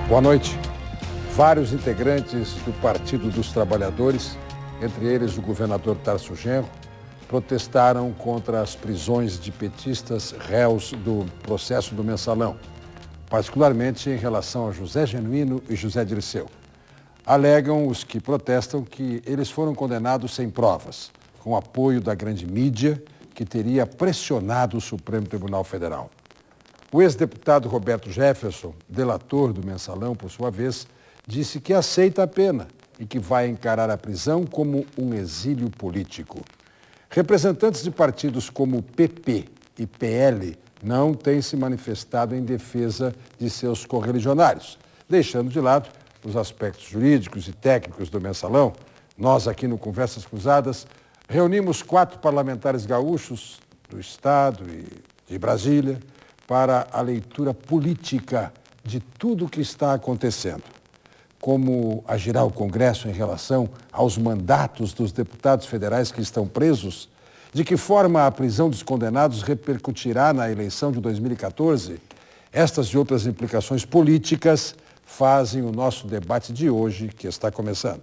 Boa noite. Vários integrantes do Partido dos Trabalhadores, entre eles o governador Tarso Genro, protestaram contra as prisões de petistas réus do processo do Mensalão, particularmente em relação a José Genuíno e José Dirceu. Alegam os que protestam que eles foram condenados sem provas, com apoio da grande mídia, que teria pressionado o Supremo Tribunal Federal. O ex-deputado Roberto Jefferson, delator do Mensalão, por sua vez, disse que aceita a pena e que vai encarar a prisão como um exílio político. Representantes de partidos como PP e PL não têm se manifestado em defesa de seus correligionários, deixando de lado os aspectos jurídicos e técnicos do Mensalão. Nós, aqui no Conversas Cruzadas, reunimos 4 parlamentares gaúchos do Estado e de Brasília para a leitura política de tudo o que está acontecendo. Como agirá o Congresso em relação aos mandatos dos deputados federais que estão presos? De que forma a prisão dos condenados repercutirá na eleição de 2014? Estas e outras implicações políticas fazem o nosso debate de hoje, que está começando.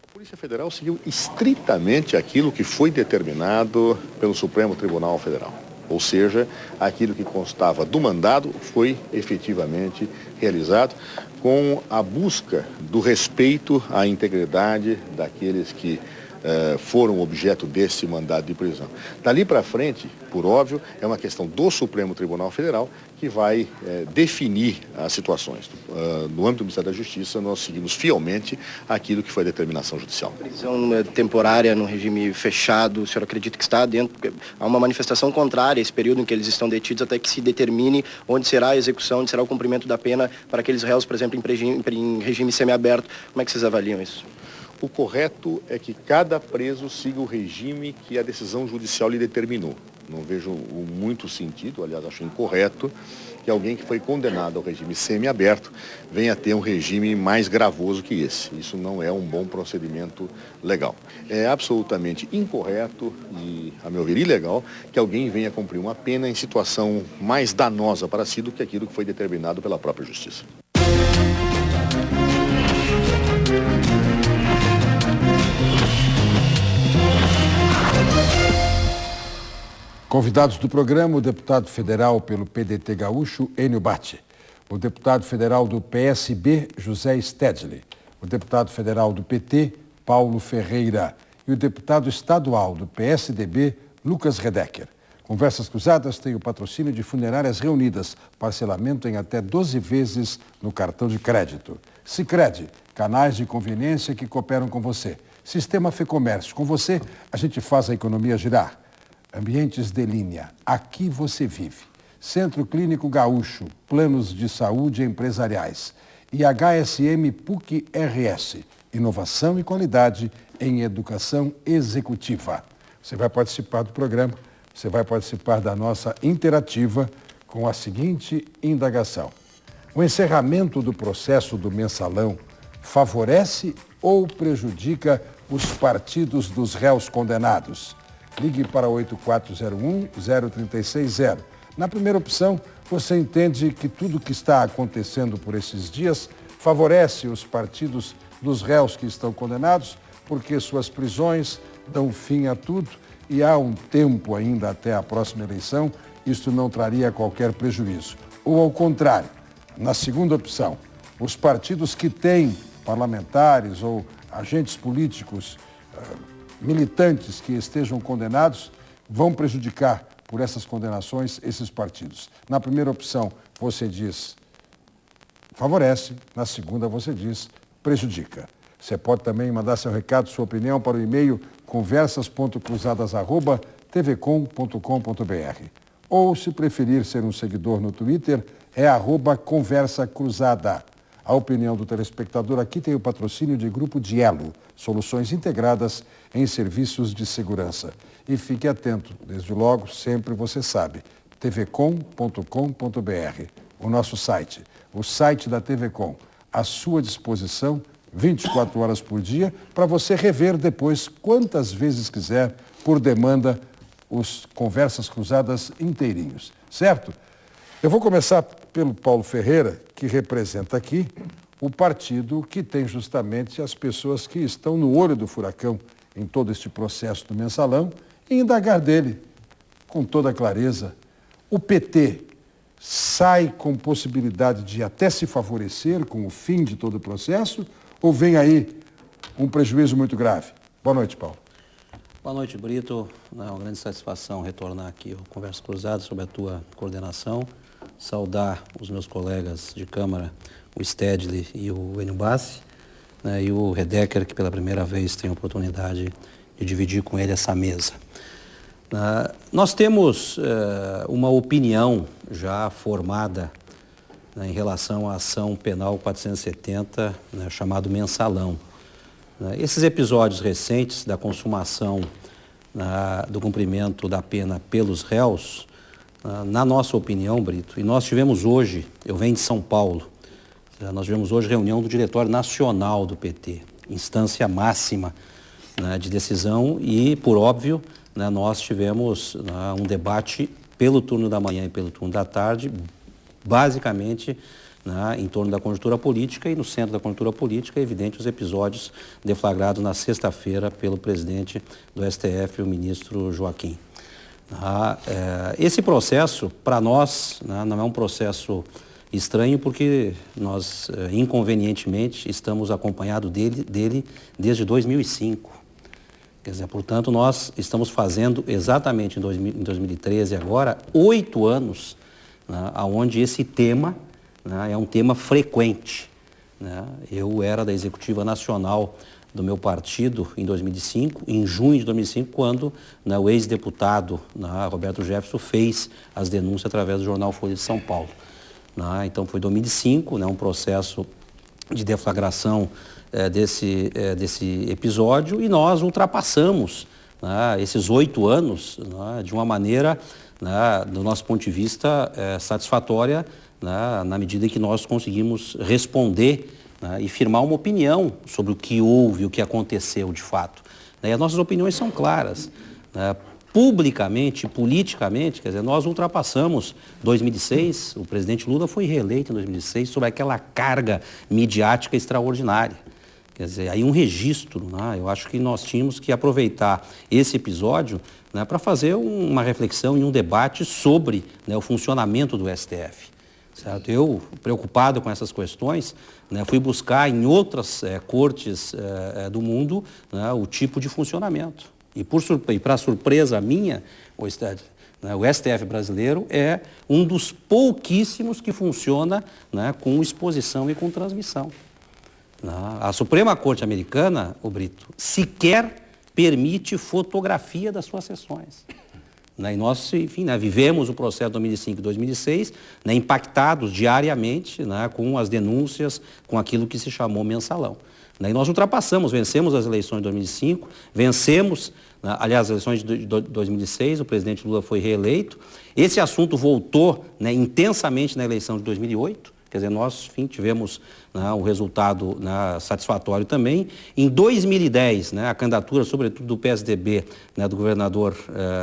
A Polícia Federal seguiu estritamente aquilo que foi determinado pelo Supremo Tribunal Federal. Ou seja, aquilo que constava do mandado foi efetivamente realizado com a busca do respeito à integridade daqueles que foram objeto desse mandado de prisão. Dali para frente, por óbvio, é uma questão do Supremo Tribunal Federal que vai definir as situações. No âmbito do Ministério da Justiça, nós seguimos fielmente aquilo que foi a determinação judicial. Prisão temporária no regime fechado, o senhor acredita que está dentro? Há uma manifestação contrária a esse período em que eles estão detidos até que se determine onde será a execução, onde será o cumprimento da pena para aqueles réus, por exemplo, em regime semiaberto. Como é que vocês avaliam isso? O correto é que cada preso siga o regime que a decisão judicial lhe determinou. Não vejo muito sentido, aliás, acho incorreto, que alguém que foi condenado ao regime semiaberto venha ter um regime mais gravoso que esse. Isso não é um bom procedimento legal. É absolutamente incorreto e, a meu ver, ilegal que alguém venha cumprir uma pena em situação mais danosa para si do que aquilo que foi determinado pela própria Justiça. Convidados do programa, o deputado federal pelo PDT gaúcho, Enio Batti, o deputado federal do PSB, José Stedley, o deputado federal do PT, Paulo Ferreira, e o deputado estadual do PSDB, Lucas Redecker. Conversas Cruzadas tem o patrocínio de Funerárias Reunidas, parcelamento em até 12 vezes no cartão de crédito. Sicredi, canais de conveniência que cooperam com você. Sistema Fecomércio, com você a gente faz a economia girar. Ambientes de Linha, aqui você vive. Centro Clínico Gaúcho, planos de saúde empresariais. E HSM PUC RS, inovação e qualidade em educação executiva. Você vai participar do programa, você vai participar da nossa interativa com a seguinte indagação. O encerramento do processo do Mensalão favorece ou prejudica os partidos dos réus condenados? Ligue para 8401-0360. Na primeira opção, você entende que tudo o que está acontecendo por esses dias favorece os partidos dos réus que estão condenados, porque suas prisões dão fim a tudo e há um tempo ainda até a próxima eleição, isto não traria qualquer prejuízo. Ou ao contrário, na segunda opção, os partidos que têm parlamentares ou agentes políticos militantes que estejam condenados vão prejudicar por essas condenações esses partidos. Na primeira opção, você diz favorece, na segunda você diz prejudica. Você pode também mandar seu recado, sua opinião para o e-mail conversas.cruzadas@tvcom.com.br. Ou, se preferir ser um seguidor no Twitter, é @conversacruzada. A opinião do telespectador aqui tem o patrocínio de Grupo Dielo, soluções integradas em serviços de segurança. E fique atento, desde logo, sempre você sabe, tvcom.com.br, o nosso site, o site da TVCom, à sua disposição 24 horas por dia, para você rever depois quantas vezes quiser, por demanda, os Conversas Cruzadas inteirinhos, certo? Eu vou começar pelo Paulo Ferreira, que representa aqui o partido que tem justamente as pessoas que estão no olho do furacão em todo este processo do mensalão, e indagar dele com toda clareza. O PT sai com possibilidade de até se favorecer com o fim de todo o processo, ou vem aí um prejuízo muito grave? Boa noite, Paulo. Boa noite, Brito. É uma grande satisfação retornar aqui ao Conversa Cruzada sob a tua coordenação. Saudar os meus colegas de Câmara, o Stedley e o Enio Bassi, né, e o Redeker, que pela primeira vez tem a oportunidade de dividir com ele essa mesa. Nós temos uma opinião já formada, né, em relação à ação penal 470, né, chamado mensalão. Esses episódios recentes da consumação do cumprimento da pena pelos réus, na nossa opinião, Brito, e nós tivemos hoje, eu venho de São Paulo, nós tivemos hoje reunião do Diretório Nacional do PT, instância máxima, né, de decisão, e, por óbvio, né, nós tivemos um debate pelo turno da manhã e pelo turno da tarde, basicamente, né, em torno da conjuntura política, e no centro da conjuntura política, é evidente, os episódios deflagrados na sexta-feira pelo presidente do STF, o ministro Joaquim. Esse processo, para nós, né, não é um processo estranho, porque nós, inconvenientemente, estamos acompanhados dele desde 2005. Quer dizer, portanto, nós estamos fazendo exatamente em 2013, agora, 8 anos, né, onde esse tema, né, é um tema frequente, né? Eu era da Executiva Nacional do meu partido em 2005, em junho de 2005, quando, né, o ex-deputado, né, Roberto Jefferson fez as denúncias através do jornal Folha de São Paulo. Né? Então foi 2005, né, um processo de deflagração desse episódio, e nós ultrapassamos, né, esses 8 anos, né, de uma maneira, né, do nosso ponto de vista, satisfatória, né, na medida em que nós conseguimos responder, né, e firmar uma opinião sobre o que houve, o que aconteceu de fato. E as nossas opiniões são claras. Né, publicamente, politicamente, quer dizer, nós ultrapassamos 2006, o presidente Lula foi reeleito em 2006 sob aquela carga midiática extraordinária. Quer dizer, aí um registro, né? Eu acho que nós tínhamos que aproveitar esse episódio, né, para fazer uma reflexão e um debate sobre, né, o funcionamento do STF. Certo? Eu, preocupado com essas questões, né, fui buscar em outras cortes do mundo, né, o tipo de funcionamento. E para surpresa minha, o STF brasileiro é um dos pouquíssimos que funciona, né, com exposição e com transmissão. A Suprema Corte Americana, o Brito, sequer permite fotografia das suas sessões. E nós, enfim, né, vivemos o processo de 2005 e 2006, né, impactados diariamente, né, com as denúncias, com aquilo que se chamou mensalão. E nós ultrapassamos, vencemos as eleições de 2005, vencemos, né, aliás, as eleições de 2006, o presidente Lula foi reeleito. Esse assunto voltou, né, intensamente na eleição de 2008. Quer dizer, nós, enfim, tivemos, né, um resultado, né, satisfatório também. Em 2010, né, a candidatura, sobretudo do PSDB, né, do governador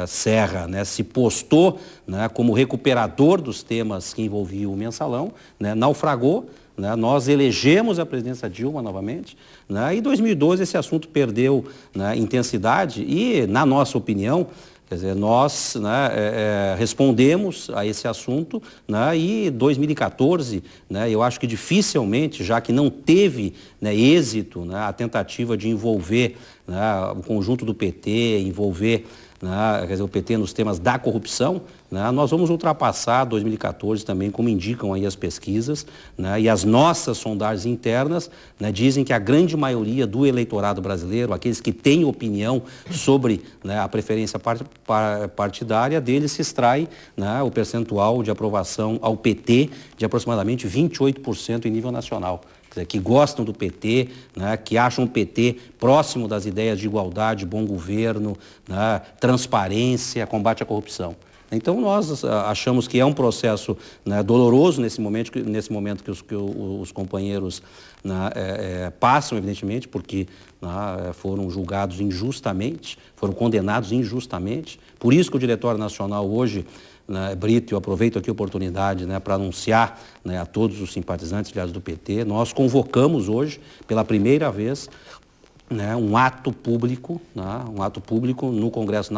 Serra, né, se postou, né, como recuperador dos temas que envolviam o mensalão, né, naufragou. Né, nós elegemos a presidência Dilma novamente, né, e em 2012 esse assunto perdeu, né, intensidade e, na nossa opinião, quer dizer, nós, né, respondemos a esse assunto, né, e 2014, né, eu acho que dificilmente, já que não teve, né, êxito, né, a tentativa de envolver, né, o conjunto do PT, envolver, né, quer dizer, o PT nos temas da corrupção, né, nós vamos ultrapassar 2014 também, como indicam aí as pesquisas, né, e as nossas sondagens internas, né, dizem que a grande maioria do eleitorado brasileiro, aqueles que têm opinião sobre, né, a preferência partidária, deles se extrai, né, o percentual de aprovação ao PT de aproximadamente 28% em nível nacional. Que gostam do PT, né, que acham o PT próximo das ideias de igualdade, bom governo, né, transparência, combate à corrupção. Então, nós achamos que é um processo, né, doloroso nesse momento que os companheiros, né, passam, evidentemente, porque, né, foram julgados injustamente, foram condenados injustamente. Por isso que o Diretório Nacional hoje, né, Brito, eu aproveito aqui a oportunidade, né, para anunciar, né, a todos os simpatizantes filiados do PT, nós convocamos hoje, pela primeira vez, né, um ato público no Congresso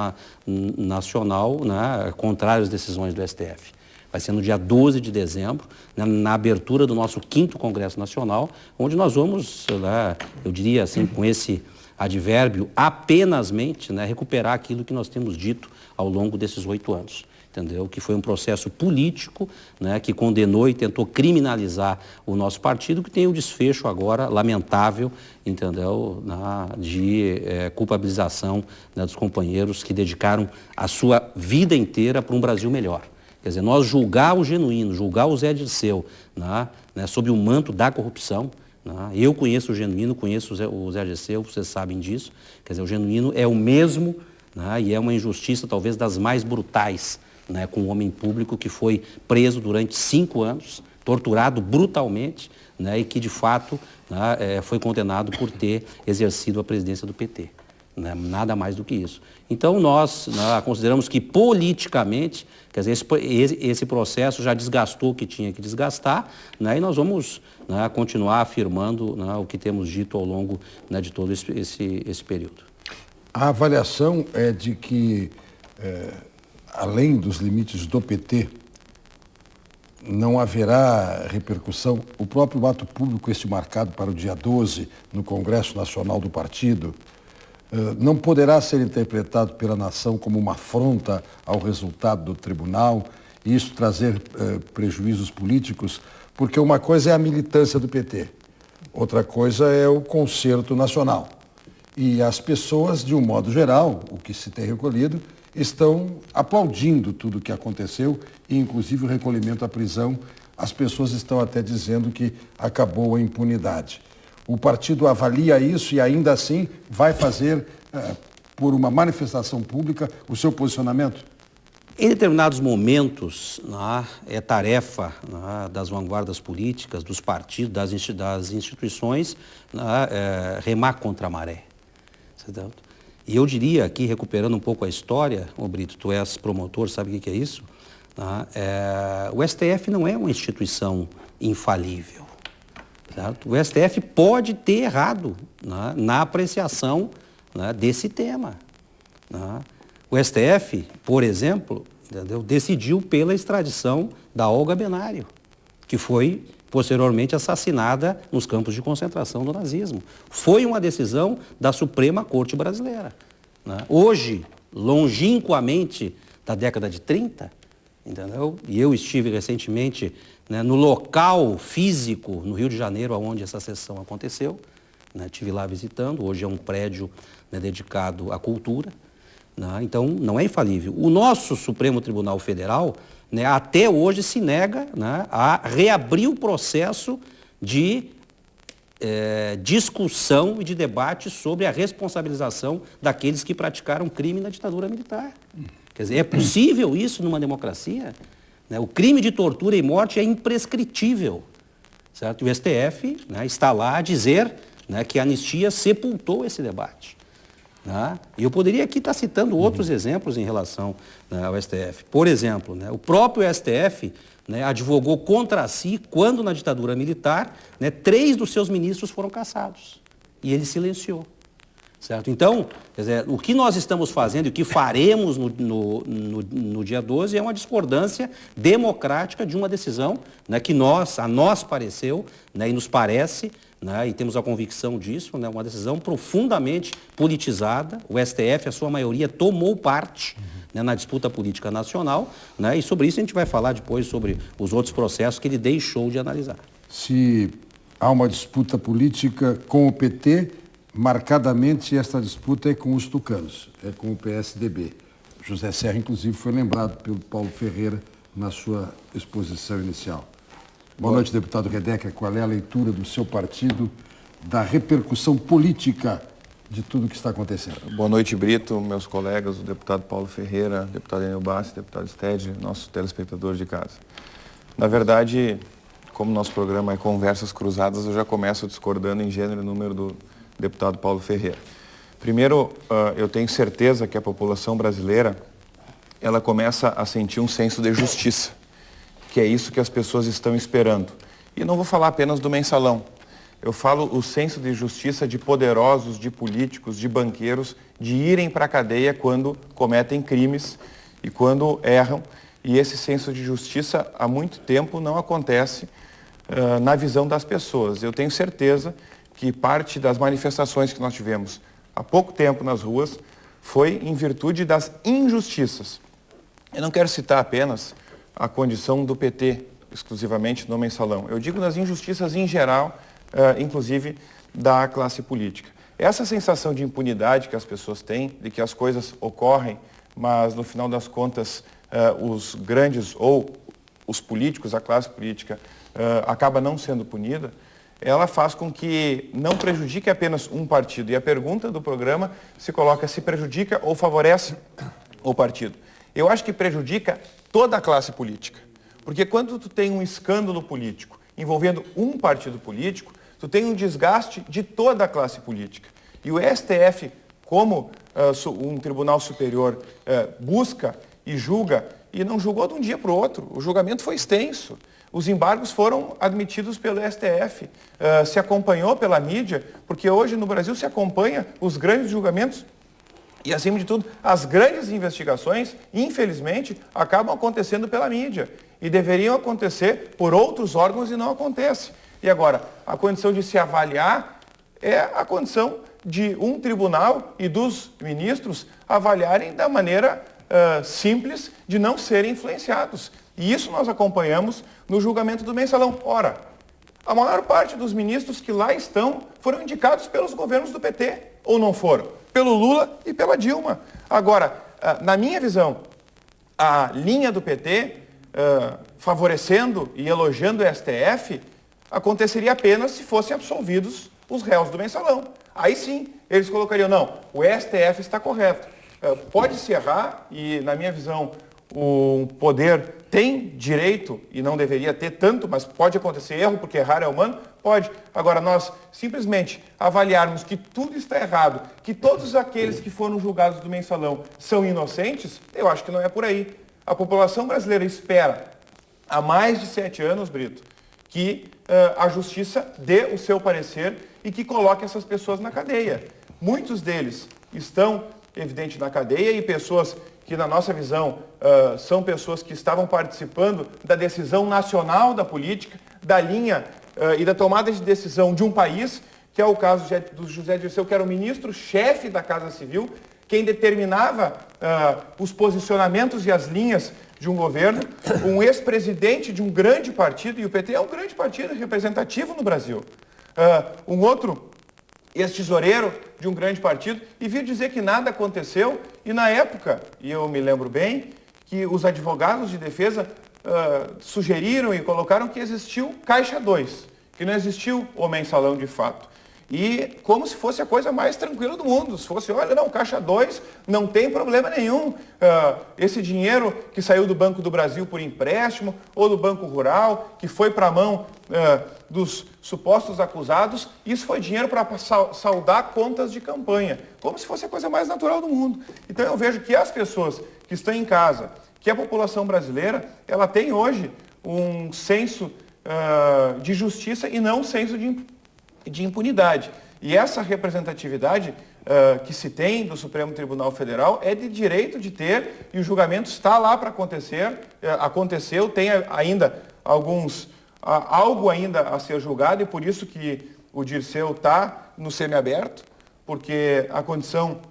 Nacional, né, contrário às decisões do STF. Vai ser no dia 12 de dezembro, né, na abertura do nosso 5º Congresso Nacional, onde nós vamos, né, eu diria assim, com esse advérbio, apensamente, né, recuperar aquilo que nós temos dito ao longo desses 8 anos. Entendeu? Que foi um processo político, né, que condenou e tentou criminalizar o nosso partido, que tem o desfecho agora lamentável, entendeu? De culpabilização, né, dos companheiros que dedicaram a sua vida inteira para um Brasil melhor. Quer dizer, nós julgar o Genuíno, julgar o Zé Dirceu, né, sob o manto da corrupção, né, eu conheço o Genuíno, conheço o Zé Dirceu, vocês sabem disso. Quer dizer, o Genuíno é o mesmo, né, e é uma injustiça talvez das mais brutais, né, com um homem público que foi preso durante 5 anos, torturado brutalmente, né, e que de fato, né, foi condenado por ter exercido a presidência do PT. Né, nada mais do que isso. Então nós, né, consideramos que politicamente, quer dizer, esse processo já desgastou o que tinha que desgastar, né, e nós vamos, né, continuar afirmando, né, o que temos dito ao longo, né, de todo esse período. A avaliação é de que, além dos limites do PT, não haverá repercussão. O próprio ato público, este marcado para o dia 12, no Congresso Nacional do Partido, não poderá ser interpretado pela nação como uma afronta ao resultado do tribunal e isso trazer prejuízos políticos, porque uma coisa é a militância do PT, outra coisa é o concerto nacional. E as pessoas, de um modo geral, o que se tem recolhido, estão aplaudindo tudo o que aconteceu, e inclusive o recolhimento à prisão. As pessoas estão até dizendo que acabou a impunidade. O partido avalia isso e ainda assim vai fazer, por uma manifestação pública, o seu posicionamento? Em determinados momentos, né, é tarefa, né, das vanguardas políticas, dos partidos, das instituições, né, remar contra a maré. Certo? E eu diria aqui, recuperando um pouco a história, Brito, tu és promotor, sabe o que é isso? Né? O STF não é uma instituição infalível. Certo? O STF pode ter errado, né, na apreciação, né, desse tema. Né? O STF, por exemplo, entendeu, decidiu pela extradição da Olga Benário, que foi posteriormente assassinada nos campos de concentração do nazismo. Foi uma decisão da Suprema Corte Brasileira. Né? Hoje, longínquamente da década de 30, entendeu? E eu estive recentemente, né, no local físico, no Rio de Janeiro, onde essa sessão aconteceu. Né? Estive lá visitando, hoje é um prédio, né, dedicado à cultura. Né? Então, não é infalível. O nosso Supremo Tribunal Federal, né, até hoje se nega, né, a reabrir o processo de discussão e de debate sobre a responsabilização daqueles que praticaram crime na ditadura militar. Quer dizer, é possível isso numa democracia? Né? O crime de tortura e morte é imprescritível. Certo? E o STF, né, está lá a dizer, né, que a anistia sepultou esse debate. Né? E eu poderia aqui estar citando outros exemplos em relação, né, ao STF. Por exemplo, né, o próprio STF, né, advogou contra si quando, na ditadura militar, né, 3 dos seus ministros foram cassados. E ele silenciou. Certo? Então, quer dizer, o que nós estamos fazendo e o que faremos no dia 12 é uma discordância democrática de uma decisão, né, que a nós pareceu, né, e nos parece, né, e temos a convicção disso, né, uma decisão profundamente politizada. O STF, a sua maioria, tomou parte, né, na disputa política nacional, né, e sobre isso a gente vai falar depois sobre os outros processos que ele deixou de analisar. Se há uma disputa política com o PT, marcadamente esta disputa é com os tucanos, é com o PSDB. José Serra, inclusive, foi lembrado pelo Paulo Ferreira na sua exposição inicial. Boa noite, deputado Redecker. Qual é a leitura do seu partido da repercussão política de tudo o que está acontecendo? Boa noite, Brito, meus colegas, o deputado Paulo Ferreira, o deputado Enio Bassi, o deputado Sted, nossos telespectadores de casa. Na verdade, como nosso programa é Conversas Cruzadas, eu já começo discordando em gênero e número do deputado Paulo Ferreira. Primeiro, eu tenho certeza que a população brasileira ela começa a sentir um senso de justiça, que é isso que as pessoas estão esperando. E não vou falar apenas do mensalão. Eu falo o senso de justiça de poderosos, de políticos, de banqueiros, de irem para a cadeia quando cometem crimes e quando erram. E esse senso de justiça há muito tempo não acontece na visão das pessoas. Eu tenho certeza que parte das manifestações que nós tivemos há pouco tempo nas ruas foi em virtude das injustiças. Eu não quero citar apenas a condição do PT, exclusivamente no mensalão. Eu digo nas injustiças em geral, inclusive da classe política. Essa sensação de impunidade que as pessoas têm, de que as coisas ocorrem, mas no final das contas os grandes ou os políticos, a classe política, acaba não sendo punida, ela faz com que não prejudique apenas um partido. E a pergunta do programa se coloca se prejudica ou favorece o partido. Eu acho que prejudica toda a classe política. Porque quando tu tem um escândalo político envolvendo um partido político, tu tem um desgaste de toda a classe política. E o STF, como um tribunal superior, busca e julga, e não julgou de um dia para o outro. O julgamento foi extenso. Os embargos foram admitidos pelo STF. Se acompanhou pela mídia, porque hoje no Brasil se acompanha os grandes julgamentos e, acima de tudo, as grandes investigações, infelizmente, acabam acontecendo pela mídia. E deveriam acontecer por outros órgãos e não acontece. E agora, a condição de se avaliar é a condição de um tribunal e dos ministros avaliarem da maneira simples de não serem influenciados. E isso nós acompanhamos no julgamento do mensalão. Ora, a maior parte dos ministros que lá estão foram indicados pelos governos do PT, ou não foram? Pelo Lula e pela Dilma. Agora, na minha visão, a linha do PT, favorecendo e elogiando o STF, aconteceria apenas se fossem absolvidos os réus do mensalão. Aí sim, eles colocariam, não, o STF está correto. Pode se errar, e na minha visão, o poder tem direito, e não deveria ter tanto, mas pode acontecer erro, porque errar é humano, pode. Agora, nós simplesmente avaliarmos que tudo está errado, que todos aqueles que foram julgados do mensalão são inocentes, eu acho que não é por aí. A população brasileira espera, há mais de 7 anos, Brito, que a justiça dê o seu parecer e que coloque essas pessoas na cadeia. Muitos deles estão, evidente, na cadeia, e pessoas que, na nossa visão, são pessoas que estavam participando da decisão nacional da política, da linha e da tomada de decisão de um país, que é o caso do José Dirceu, que era o ministro-chefe da Casa Civil, quem determinava os posicionamentos e as linhas de um governo, um ex-presidente de um grande partido, e o PT é um grande partido representativo no Brasil, um outro ex-tesoureiro de um grande partido, e vir dizer que nada aconteceu, e na época, e eu me lembro bem, que os advogados de defesa sugeriram e colocaram que existiu Caixa 2, que não existiu o mensalão de fato. E como se fosse a coisa mais tranquila do mundo. Se fosse, olha, não, Caixa 2 não tem problema nenhum. Esse dinheiro que saiu do Banco do Brasil por empréstimo, ou do Banco Rural, que foi para a mão dos supostos acusados, isso foi dinheiro para saldar contas de campanha. Como se fosse a coisa mais natural do mundo. Então eu vejo que as pessoas que estão em casa, que a população brasileira, ela tem hoje um senso de justiça e não um senso de impunidade. E essa representatividade que se tem do Supremo Tribunal Federal é de direito de ter, e o julgamento está lá para acontecer, aconteceu, tem ainda algo ainda a ser julgado, e por isso que o Dirceu está no semiaberto, porque a condição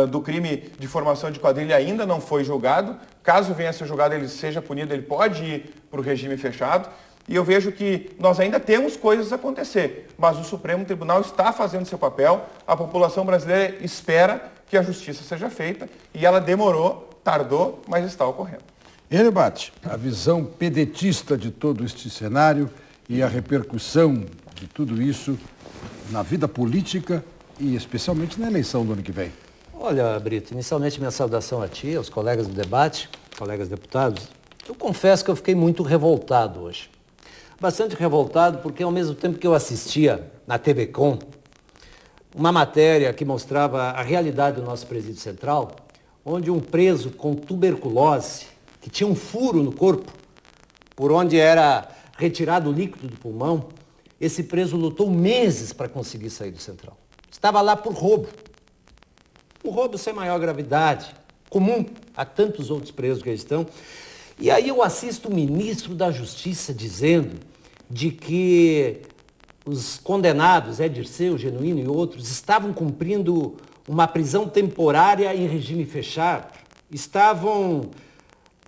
do crime de formação de quadrilha ainda não foi julgado. Caso venha a ser julgado, ele seja punido, ele pode ir para o regime fechado. E eu vejo que nós ainda temos coisas a acontecer, mas o Supremo Tribunal está fazendo seu papel, a população brasileira espera que a justiça seja feita, e ela demorou, tardou, mas está ocorrendo. Erebate, a visão pedetista de todo este cenário e a repercussão de tudo isso na vida política e especialmente na eleição do ano que vem. Olha, Brito, inicialmente minha saudação a ti, aos colegas do debate, colegas deputados. Eu confesso que eu fiquei muito revoltado hoje. Bastante revoltado porque, ao mesmo tempo que eu assistia na TV Com uma matéria que mostrava a realidade do nosso presídio central, onde um preso com tuberculose, que tinha um furo no corpo, por onde era retirado o líquido do pulmão, esse preso lutou meses para conseguir sair do Central. Estava lá por roubo. Um roubo sem maior gravidade, comum a tantos outros presos que estão. E aí eu assisto o ministro da Justiça dizendo de que os condenados, Dirceu, Genuíno e outros, estavam cumprindo uma prisão temporária em regime fechado, estavam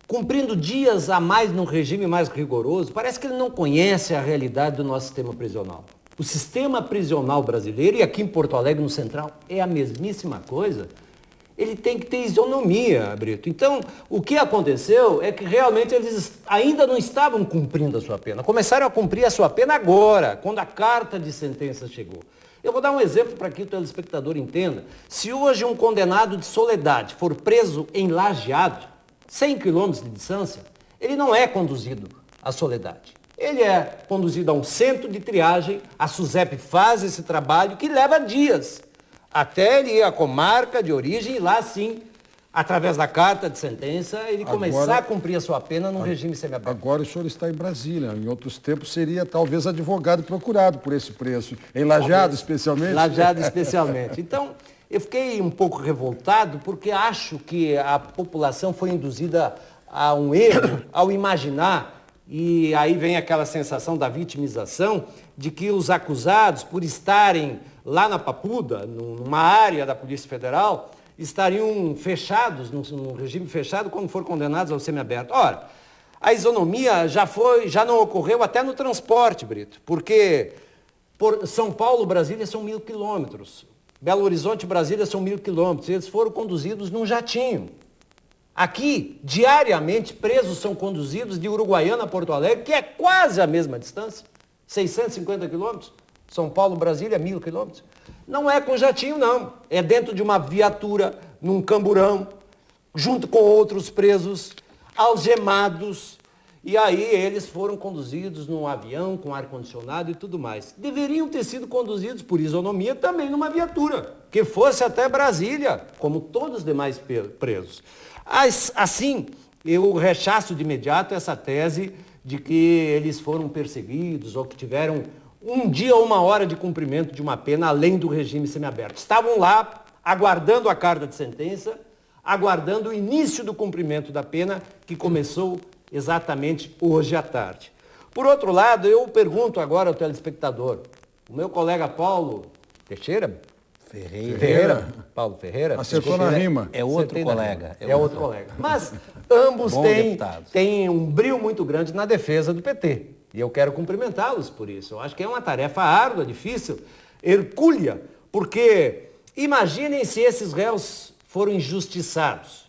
cumprindo dias a mais num regime mais rigoroso. Parece que ele não conhece a realidade do nosso sistema prisional. O sistema prisional brasileiro, e aqui em Porto Alegre, no Central, é a mesmíssima coisa. Ele tem que ter isonomia, Brito. Então, o que aconteceu é que realmente eles ainda não estavam cumprindo a sua pena. Começaram a cumprir a sua pena agora, quando a carta de sentença chegou. Eu vou dar um exemplo para que o telespectador entenda. Se hoje um condenado de Soledade for preso em Lajeado, 100 quilômetros de distância, ele não é conduzido à Soledade. Ele é conduzido a um centro de triagem, a SUSEP faz esse trabalho que leva dias, até ele ir à comarca de origem e lá sim, através da carta de sentença, ele começar a cumprir a sua pena num regime semiaberto. Agora o senhor está em Brasília. Em outros tempos seria talvez advogado procurado por esse preço. Em Lajeado, especialmente? Lajeado, especialmente. Então, eu fiquei um pouco revoltado porque acho que a população foi induzida a um erro ao imaginar, e aí vem aquela sensação da vitimização, de que os acusados, por estarem lá na Papuda, numa área da Polícia Federal, estariam fechados, num regime fechado, quando foram condenados ao semiaberto. Ora, a isonomia já não ocorreu até no transporte, Brito, porque por São Paulo, Brasília são 1.000 quilômetros. Belo Horizonte, Brasília são 1.000 quilômetros. Eles foram conduzidos num jatinho. Aqui, diariamente, presos são conduzidos de Uruguaiana a Porto Alegre, que é quase a mesma distância, 650 quilômetros. São Paulo, Brasília, 1.000 quilômetros. Não é com jatinho, não. É dentro de uma viatura, num camburão, junto com outros presos, algemados. E aí eles foram conduzidos num avião com ar-condicionado e tudo mais. Deveriam ter sido conduzidos por isonomia também numa viatura, que fosse até Brasília, como todos os demais presos. Assim, eu rechaço de imediato essa tese de que eles foram perseguidos ou que tiveram um dia ou uma hora de cumprimento de uma pena além do regime semiaberto. Estavam lá aguardando a carta de sentença, aguardando o início do cumprimento da pena, que começou exatamente hoje à tarde. Por outro lado, eu pergunto agora ao telespectador, o meu colega Paulo Teixeira? Ferreira. Paulo Ferreira. Acertou na rima. É outro colega. É outro colega. Mas ambos têm um brio muito grande na defesa do PT. E eu quero cumprimentá-los por isso. Eu acho que é uma tarefa árdua, difícil, hercúlea, porque imaginem se esses réus foram injustiçados.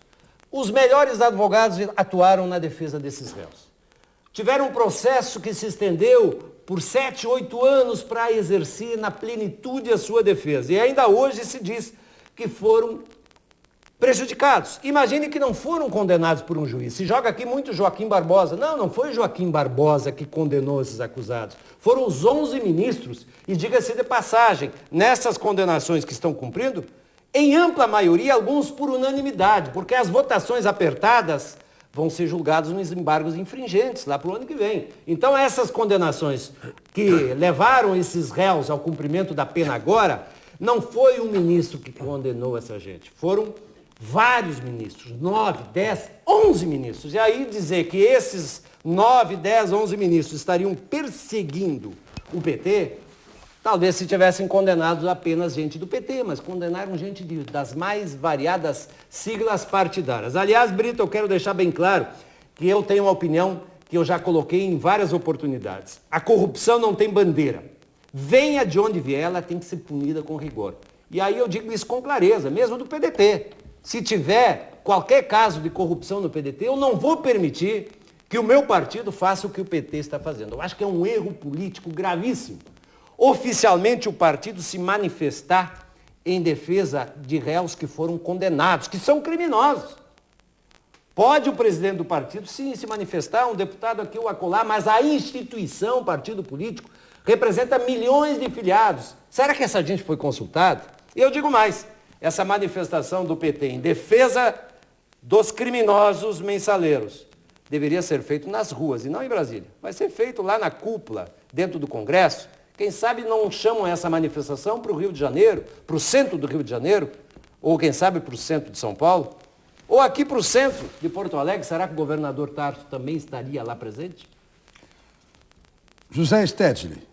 Os melhores advogados atuaram na defesa desses réus. Tiveram um processo que se estendeu por 7, 8 anos para exercer na plenitude a sua defesa. E ainda hoje se diz que foram prejudicados. Imagine que não foram condenados por um juiz. Se joga aqui muito Joaquim Barbosa. Não foi Joaquim Barbosa que condenou esses acusados. Foram os 11 ministros. E diga-se de passagem, nessas condenações que estão cumprindo, em ampla maioria, alguns por unanimidade, porque as votações apertadas vão ser julgados nos embargos infringentes lá para o ano que vem. Então, essas condenações que levaram esses réus ao cumprimento da pena agora, não foi um ministro que condenou essa gente, foram vários ministros, 9, 10, 11 ministros. E aí dizer que esses 9, 10, 11 ministros estariam perseguindo o PT, talvez se tivessem condenado apenas gente do PT, mas condenaram gente das mais variadas siglas partidárias. Aliás, Brito, eu quero deixar bem claro que eu tenho uma opinião que eu já coloquei em várias oportunidades. A corrupção não tem bandeira. Venha de onde vier, ela tem que ser punida com rigor. E aí eu digo isso com clareza, mesmo do PDT. Se tiver qualquer caso de corrupção no PDT, eu não vou permitir que o meu partido faça o que o PT está fazendo. Eu acho que é um erro político gravíssimo. Oficialmente o partido se manifestar em defesa de réus que foram condenados, que são criminosos. Pode o presidente do partido, sim, se manifestar, um deputado aqui ou acolá, mas a instituição, partido político, representa milhões de filiados. Será que essa gente foi consultada? E eu digo mais, essa manifestação do PT em defesa dos criminosos mensaleiros. Deveria ser feito nas ruas e não em Brasília. Vai ser feito lá na cúpula, dentro do Congresso. Quem sabe não chamam essa manifestação para o Rio de Janeiro, para o centro do Rio de Janeiro, ou quem sabe para o centro de São Paulo, ou aqui para o centro de Porto Alegre. Será que o governador Tarso também estaria lá presente? José Stedley,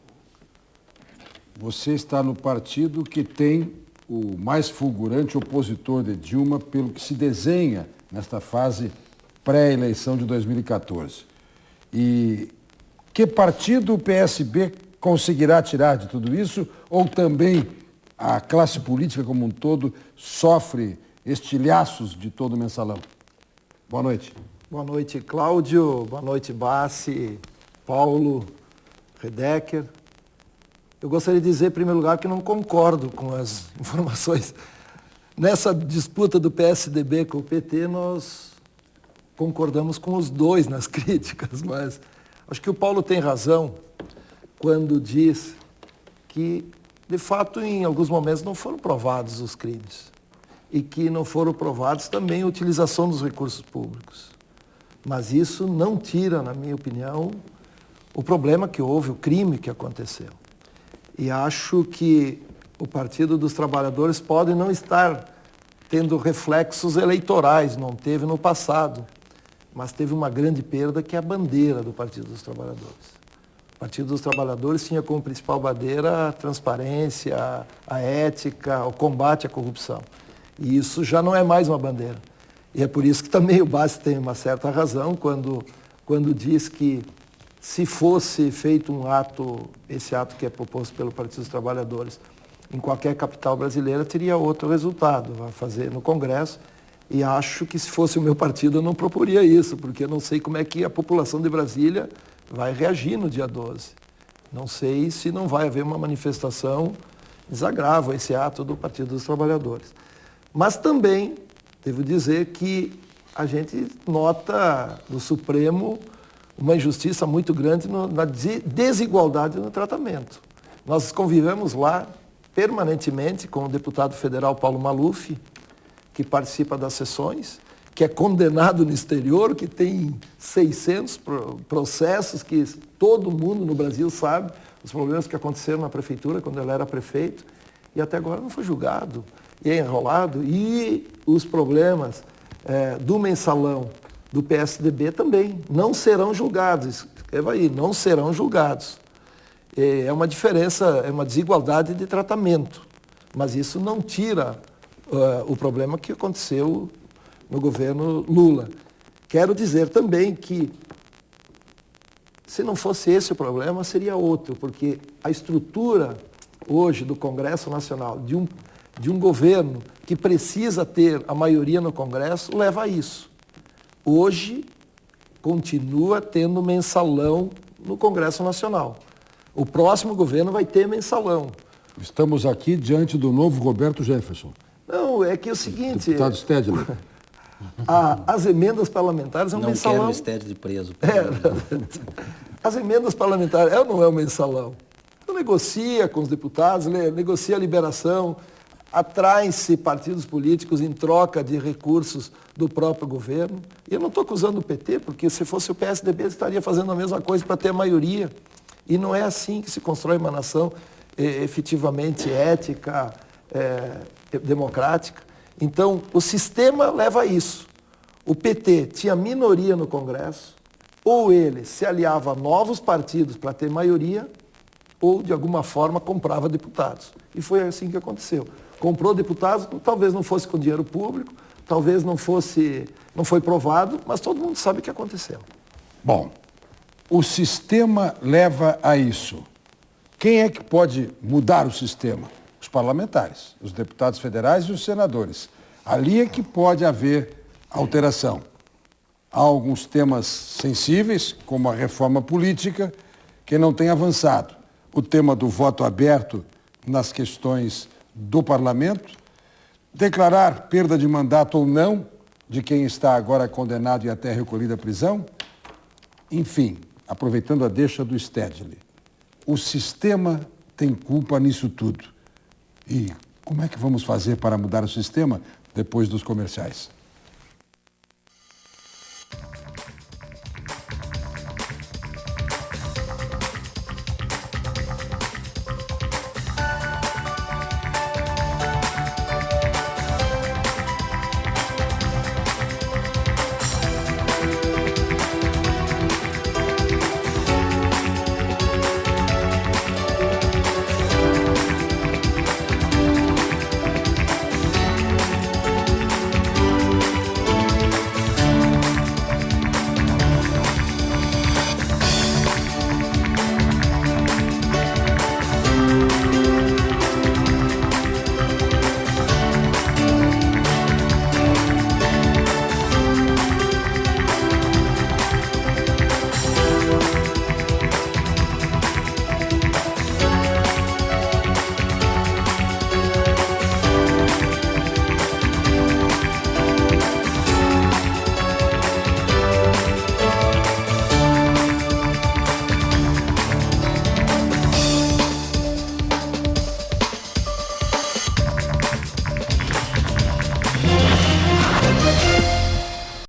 você está no partido que tem o mais fulgurante opositor de Dilma, pelo que se desenha nesta fase pré-eleição de 2014. E que partido o PSB conseguirá tirar de tudo isso? Ou também a classe política como um todo sofre estilhaços de todo o mensalão? Boa noite. Boa noite, Cláudio. Boa noite, Bassi, Paulo, Redecker. Eu gostaria de dizer, em primeiro lugar, que não concordo com as informações. Nessa disputa do PSDB com o PT, nós concordamos com os dois nas críticas, mas acho que o Paulo tem razão quando diz que, de fato, em alguns momentos não foram provados os crimes e que não foram provados também a utilização dos recursos públicos. Mas isso não tira, na minha opinião, o problema que houve, o crime que aconteceu. E acho que o Partido dos Trabalhadores pode não estar tendo reflexos eleitorais, não teve no passado, mas teve uma grande perda, que é a bandeira do Partido dos Trabalhadores. O Partido dos Trabalhadores tinha como principal bandeira a transparência, a ética, o combate à corrupção. E isso já não é mais uma bandeira. E é por isso que também o Bassi tem uma certa razão quando diz que, se fosse feito um ato, esse ato que é proposto pelo Partido dos Trabalhadores, em qualquer capital brasileira, teria outro resultado, vai fazer no Congresso. E acho que, se fosse o meu partido, eu não proporia isso, porque eu não sei como é que a população de Brasília vai reagir no dia 12. Não sei se não vai haver uma manifestação desagravo a esse ato do Partido dos Trabalhadores. Mas também devo dizer que a gente nota no Supremo uma injustiça muito grande na desigualdade no tratamento. Nós convivemos lá permanentemente com o deputado federal Paulo Maluf, que participa das sessões, que é condenado no exterior, que tem 600 processos, que todo mundo no Brasil sabe, os problemas que aconteceram na prefeitura quando ele era prefeito, e até agora não foi julgado, e é enrolado. E os problemas do mensalão do PSDB também não serão julgados. Escreva aí, não serão julgados. É uma diferença, é uma desigualdade de tratamento, mas isso não tira o problema que aconteceu no governo Lula. Quero dizer também que, se não fosse esse o problema, seria outro, porque a estrutura hoje do Congresso Nacional, de um governo que precisa ter a maioria no Congresso, leva a isso. Hoje, continua tendo mensalão no Congresso Nacional. O próximo governo vai ter mensalão. Estamos aqui diante do novo Roberto Jefferson. Não, é que é o seguinte... Deputado Stedley. As emendas parlamentares é um mensalão. Não quero o Stedley preso. As emendas parlamentares é ou não é um mensalão? Então negocia com os deputados, negocia a liberação, atraem-se partidos políticos em troca de recursos do próprio governo. E eu não estou acusando o PT, porque se fosse o PSDB estaria fazendo a mesma coisa para ter a maioria. E não é assim que se constrói uma nação efetivamente ética, democrática. Então, o sistema leva a isso. O PT tinha minoria no Congresso, ou ele se aliava a novos partidos para ter maioria, ou, de alguma forma, comprava deputados. E foi assim que aconteceu. Comprou deputados, talvez não fosse com dinheiro público, talvez não foi provado, mas todo mundo sabe o que aconteceu. Bom, o sistema leva a isso. Quem é que pode mudar o sistema? Os parlamentares, os deputados federais e os senadores. Ali é que pode haver alteração. Há alguns temas sensíveis, como a reforma política, que não tem avançado. O tema do voto aberto nas questões do parlamento, declarar perda de mandato ou não de quem está agora condenado e até recolhido à prisão. Enfim, aproveitando a deixa do Stedley, o sistema tem culpa nisso tudo. E como é que vamos fazer para mudar o sistema depois dos comerciais?